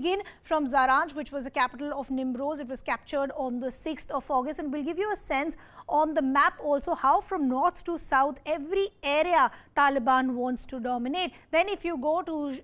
begin from Zaranj, which was the capital of Nimroz. It was captured on the 6th of August, and we'll give you a sense on the map also how from north to south every area Taliban wants to dominate. Then if you go to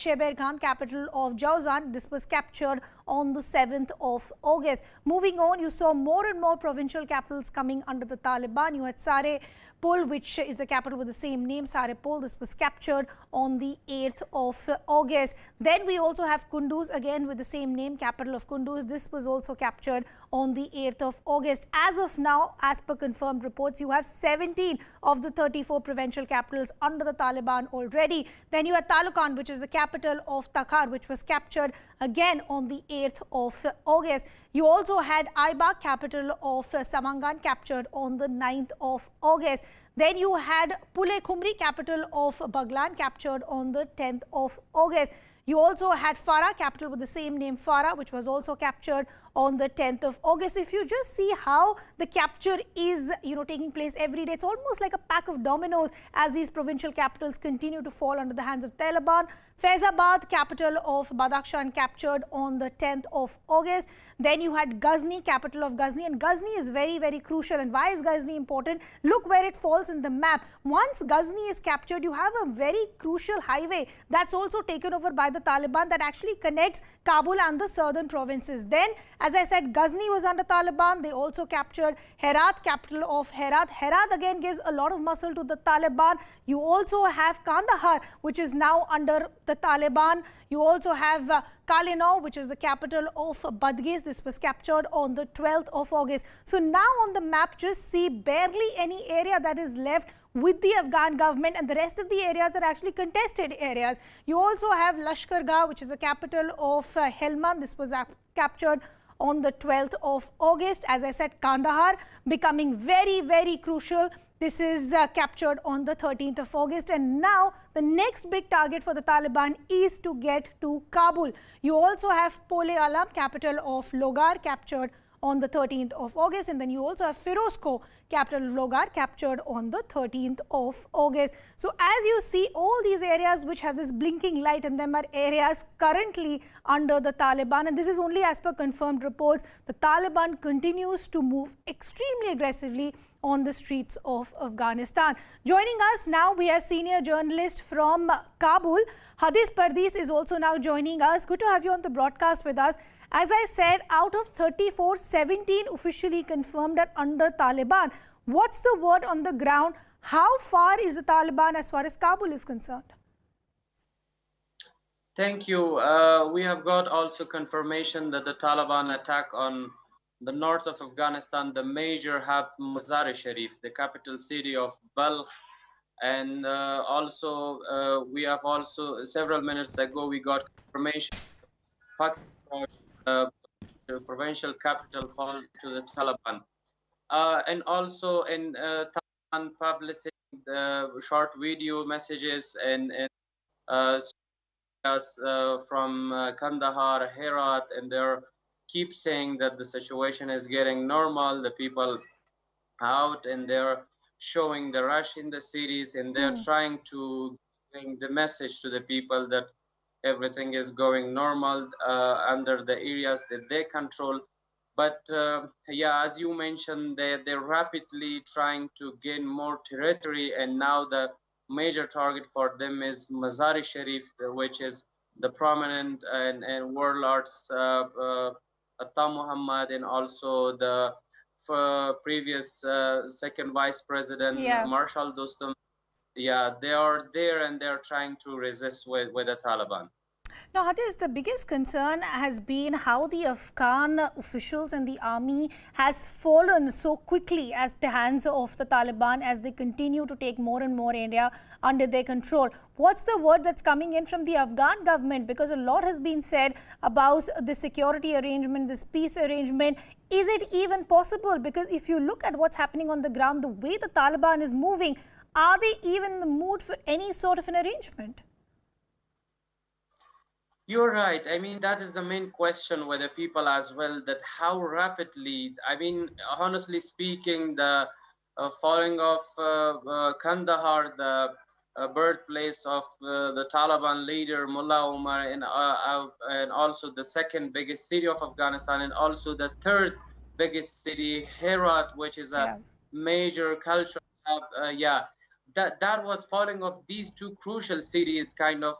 Sheber Khan, capital of Jawzan, this was captured on the 7th of August. Moving on, you saw more and more provincial capitals coming under the Taliban. You had Sarepol, which is the capital with the same name, Sarepol. This was captured on the 8th of August. Then we also have Kunduz, again with the same name, capital of Kunduz. This was also captured on the 8th of August. As of now, as per confirmed reports, you have 17 of the 34 provincial capitals under the Taliban already. Then you have Talukan, which is the capital of Takhar, which was captured again on the 8th of August. You also had Aibak, capital of Samangan, captured on the 9th of August. Then you had Pule Khumri, capital of Baglan, captured on the 10th of August. You also had Farah, capital with the same name, Farah, which was also captured on the 10th of August. If you just see how the capture is, taking place every day, it's almost like a pack of dominoes as these provincial capitals continue to fall under the hands of Taliban. Faizabad, capital of Badakhshan, captured on the 10th of August. Then you had Ghazni, capital of Ghazni, and Ghazni is very, very crucial. And why is Ghazni important? Look where it falls in the map. Once Ghazni is captured, you have a very crucial highway that's also taken over by the Taliban that actually connects Kabul and the southern provinces. Then, as I said, Ghazni was under Taliban. They also captured Herat, capital of Herat. Herat again gives a lot of muscle to the Taliban. You also have Kandahar, which is now under the Taliban. You also have Kalinau, which is the capital of Badghis. This was captured on the 12th of August. So now on the map, just see barely any area that is left with the Afghan government, and the rest of the areas are actually contested areas. You also have Lashkar Gah, which is the capital of Helmand. This was captured on the 12th of August. As I said, Kandahar becoming very, very crucial. This is captured on the 13th of August. And now the next big target for the Taliban is to get to Kabul. You also have Pole Alam, capital of Logar, captured on the 13th of August. And then you also have Firozkoh, capital of Logar, captured on the 13th of August. So as you see, all these areas which have this blinking light in them are areas currently under the Taliban. And this is only as per confirmed reports. The Taliban continues to move extremely aggressively on the streets of Afghanistan. Joining us now, we have senior journalist from Kabul. Hadis Pardees is also now joining us. Good to have you on the broadcast with us. As I said, out of 34, 17 officially confirmed are under Taliban. What's the word on the ground? How far is the Taliban as far as Kabul is concerned? Thank you. We have got also confirmation that the Taliban attack on the north of Afghanistan, the major hub Mazar-e-Sharif, the capital city of Balkh. And we have also, several minutes ago, we got confirmation the provincial capital fall to the Taliban. And also in Taliban publishing the short video messages and from Kandahar, Herat, and they're keep saying that the situation is getting normal, the people out, and they're showing the rush in the cities, and they're trying to bring the message to the people that everything is going normal under the areas that they control. But yeah, as you mentioned, they're rapidly trying to gain more territory, and now the major target for them is Mazar-e-Sharif, which is the prominent and warlords Atta Muhammad, and also the previous second vice president Marshal Dostum. Yeah, they are there and they're trying to resist with the Taliban. Now, Hadis, the biggest concern has been how the Afghan officials and the army has fallen so quickly at the hands of the Taliban as they continue to take more and more area under their control. What's the word that's coming in from the Afghan government? Because a lot has been said about the security arrangement, this peace arrangement. Is it even possible? Because if you look at what's happening on the ground, the way the Taliban is moving, are they even in the mood for any sort of an arrangement? You're right. I mean, that is the main question with the people as well, that how rapidly, I mean, honestly speaking, the falling of Kandahar, the birthplace of the Taliban leader Mullah Omar, and also the second biggest city of Afghanistan, and also the third biggest city, Herat, which is a Yeah. major cultural hub. Yeah, that was falling of these two crucial cities, kind of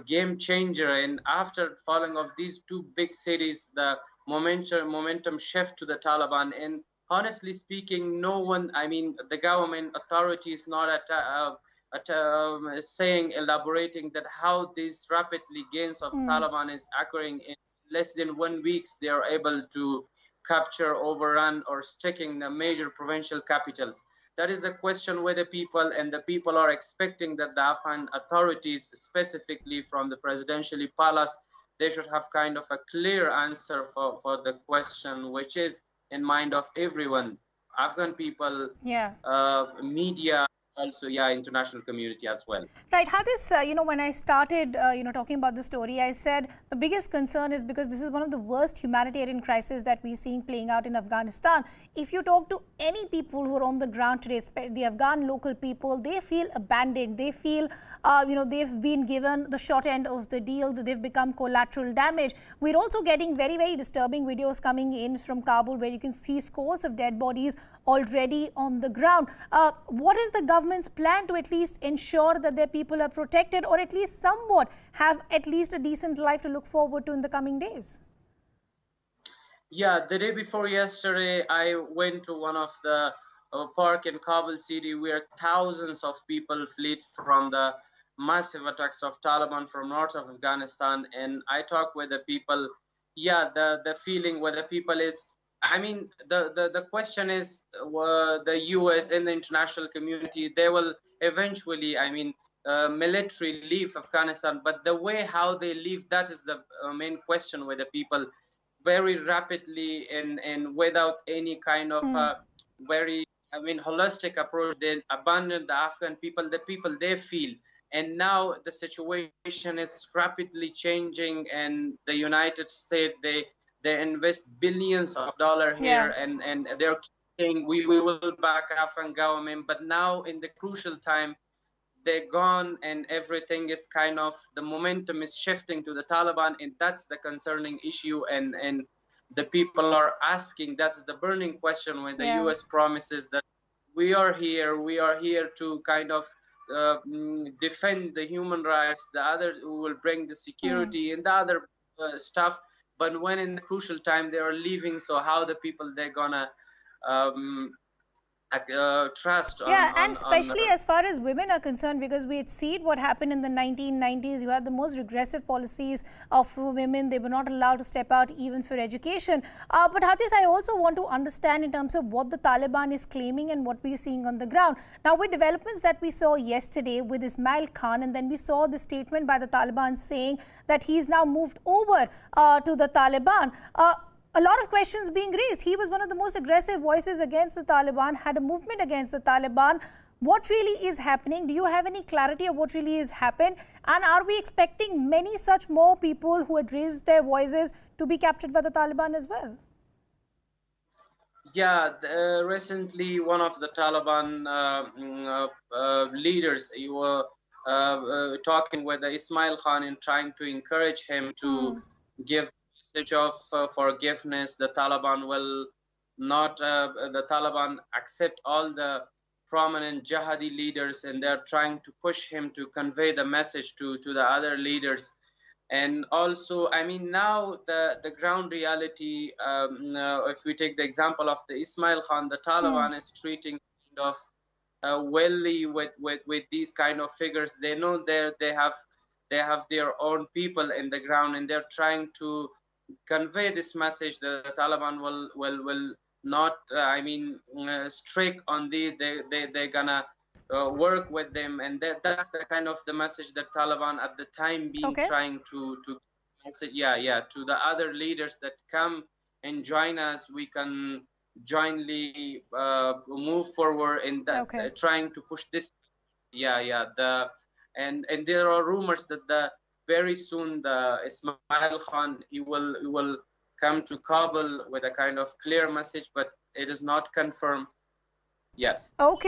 game changer. And after falling of these two big cities, the momentum shift to the Taliban. And honestly speaking, no one, I mean, the government authorities not saying, elaborating that how these rapidly gains of Taliban is occurring in less than 1 week. They are able to capture, overrun, or sticking the major provincial capitals. That is the question where the people are expecting that the Afghan authorities, specifically from the presidential palace, they should have kind of a clear answer for the question, which is in mind of everyone, Afghan people, Yeah. media, also, yeah, international community as well. Right, Hadis, when I started, talking about the story, I said the biggest concern is because this is one of the worst humanitarian crises that we're seeing playing out in Afghanistan. If you talk to any people who are on the ground today, the Afghan local people, they feel abandoned. They feel, they've been given the short end of the deal, that they've become collateral damage. We're also getting very, very disturbing videos coming in from Kabul where you can see scores of dead bodies already on the ground. What is the government's plan to at least ensure that their people are protected, or at least somewhat have at least a decent life to look forward to in the coming days? Yeah, the day before yesterday, I went to one of the park in Kabul city where thousands of people fled from the massive attacks of Taliban from north of Afghanistan, and I talked with the people. Yeah, the feeling with the people is, I mean, the question is, the US and the international community, they will eventually, I mean, military leave Afghanistan, but the way how they leave, that is the main question with the people, very rapidly and without any kind of very, I mean, holistic approach. They abandon the Afghan people, the people they feel. And now the situation is rapidly changing, and the United States, they invest billions of dollars here, Yeah. and they're saying we will back Afghan government. But now in the crucial time, they're gone, and everything is kind of, the momentum is shifting to the Taliban, and that's the concerning issue. And the people are asking, that's the burning question, when the Yeah. US promises that we are here to kind of defend the human rights, the others who will bring the security and the other stuff. But when in the crucial time they are leaving, so how the people they're gonna um, trust Yeah, and on especially as far as women are concerned, because we had seen what happened in the 1990s. You had the most regressive policies of women. They were not allowed to step out even for education. But Hatis, I also want to understand in terms of what the Taliban is claiming and what we're seeing on the ground. Now, with developments that we saw yesterday with Ismail Khan, and then we saw the statement by the Taliban saying that he's now moved over to the Taliban. A lot of questions being raised. He was one of the most aggressive voices against the Taliban, had a movement against the Taliban. What really is happening? Do you have any clarity of what really has happened? And are we expecting many such more people who had raised their voices to be captured by the Taliban as well? Yeah, recently one of the Taliban leaders, you were talking with Ismail Khan and trying to encourage him to give the message of forgiveness. The Taliban will not, the Taliban accept all the prominent jihadi leaders, and they're trying to push him to convey the message to the other leaders. And also, I mean, now the ground reality, if we take the example of the Ismail Khan, the Taliban is treating kind of welly with these kind of figures. They know they have their own people in the ground, and they're trying to convey this message that the Taliban will not, I mean, strict on they're gonna work with them, and that's the kind of the message that Taliban at the time being Okay. trying to message, yeah, to the other leaders that come and join us. We can jointly move forward in that, Okay. trying to push this. Yeah, and there are rumors that the very soon the Ismail Khan, he will come to Kabul with a kind of clear message, but it is not confirmed. Yes. Okay.